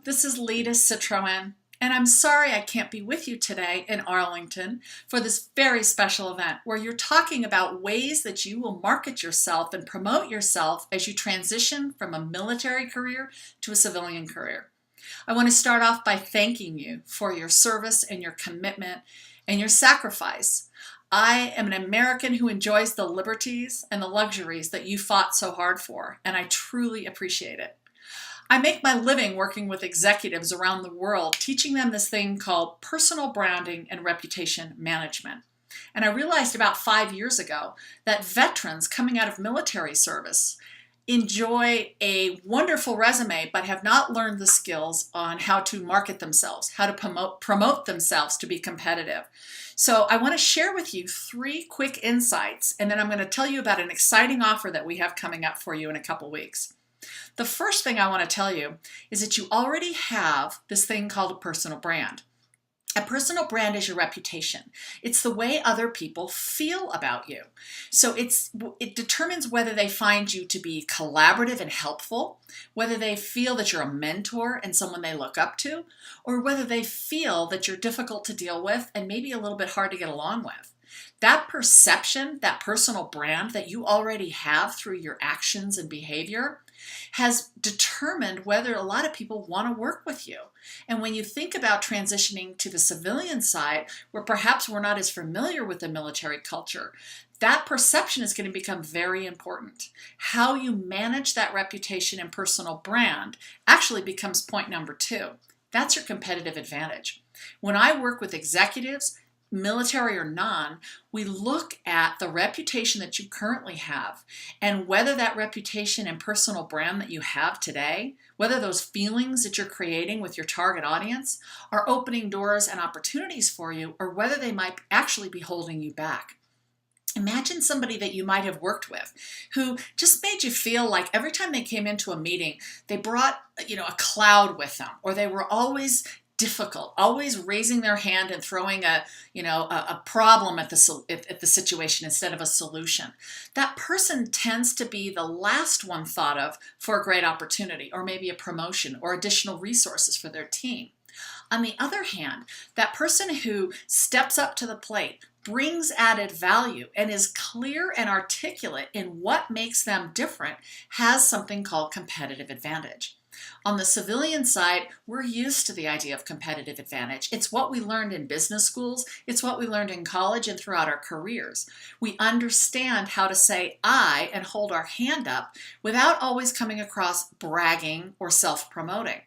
This is Lita Citroen, and I'm sorry I can't be with you today in Arlington for this very special event where you're talking about ways that you will market yourself and promote yourself as you transition from a military career to a civilian career. I want to start off by thanking you for your service and your commitment and your sacrifice. I am an American who enjoys the liberties and the luxuries that you fought so hard for, and I truly appreciate it. I make my living working with executives around the world, teaching them this thing called personal branding and reputation management. And I realized about 5 years ago that veterans coming out of military service enjoy a wonderful resume, but have not learned the skills on how to market themselves, how to promote themselves to be competitive. So I want to share with you 3 quick insights, and then I'm going to tell you about an exciting offer that we have coming up for you in a couple weeks. The first thing I want to tell you is that you already have this thing called a personal brand. A personal brand is your reputation. It's the way other people feel about you. So it determines whether they find you to be collaborative and helpful, whether they feel that you're a mentor and someone they look up to, or whether they feel that you're difficult to deal with and maybe a little bit hard to get along with. That perception, that personal brand that you already have through your actions and behavior has determined whether a lot of people want to work with you. And when you think about transitioning to the civilian side, where perhaps we're not as familiar with the military culture, that perception is going to become very important. How you manage that reputation and personal brand actually becomes point number 2. That's your competitive advantage. When I work with executives, military or non, we look at the reputation that you currently have and whether that reputation and personal brand that you have today, whether those feelings that you're creating with your target audience are opening doors and opportunities for you, or whether they might actually be holding you back. Imagine somebody that you might have worked with who just made you feel like every time they came into a meeting, they brought, a cloud with them, or they were always difficult, always raising their hand and throwing a problem at the situation instead of a solution. That person tends to be the last one thought of for a great opportunity, or maybe a promotion or additional resources for their team. On the other hand, that person who steps up to the plate, brings added value, and is clear and articulate in what makes them different has something called competitive advantage. On the civilian side, we're used to the idea of competitive advantage. It's what we learned in business schools. It's what we learned in college and throughout our careers. We understand how to say I and hold our hand up without always coming across bragging or self-promoting.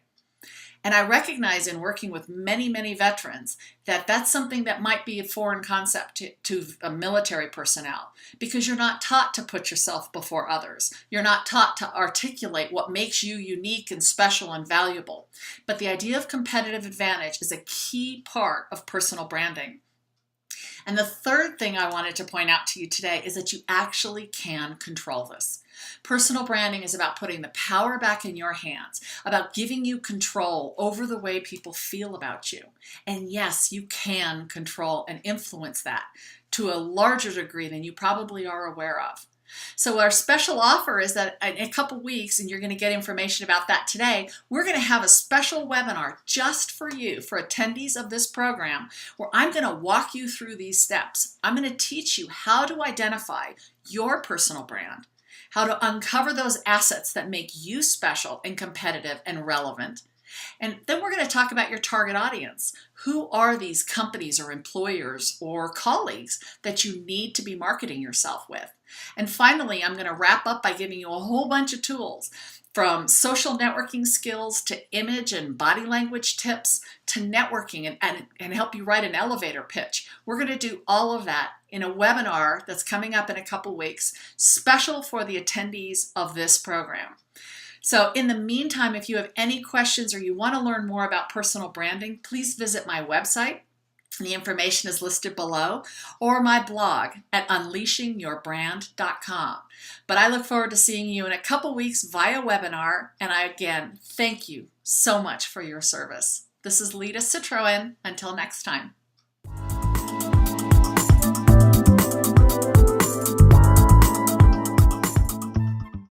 And I recognize in working with many, many veterans that that's something that might be a foreign concept to a military personnel, because you're not taught to put yourself before others. You're not taught to articulate what makes you unique and special and valuable. But the idea of competitive advantage is a key part of personal branding. And the third thing I wanted to point out to you today is that you actually can control this. Personal branding is about putting the power back in your hands, about giving you control over the way people feel about you. And yes, you can control and influence that to a larger degree than you probably are aware of. So our special offer is that in a couple weeks, and you're going to get information about that today, we're going to have a special webinar just for you, for attendees of this program, where I'm going to walk you through these steps. I'm going to teach you how to identify your personal brand, how to uncover those assets that make you special and competitive and relevant. And then we're going to talk about your target audience. Who are these companies or employers or colleagues that you need to be marketing yourself with? And finally, I'm going to wrap up by giving you a whole bunch of tools, from social networking skills to image and body language tips to networking and help you write an elevator pitch. We're going to do all of that in a webinar that's coming up in a couple weeks, special for the attendees of this program. So in the meantime, if you have any questions or you want to learn more about personal branding, please visit my website. The information is listed below, or my blog at unleashingyourbrand.com. But I look forward to seeing you in a couple weeks via webinar, and I again thank you so much for your service. This is Lita Citroen. Until next time.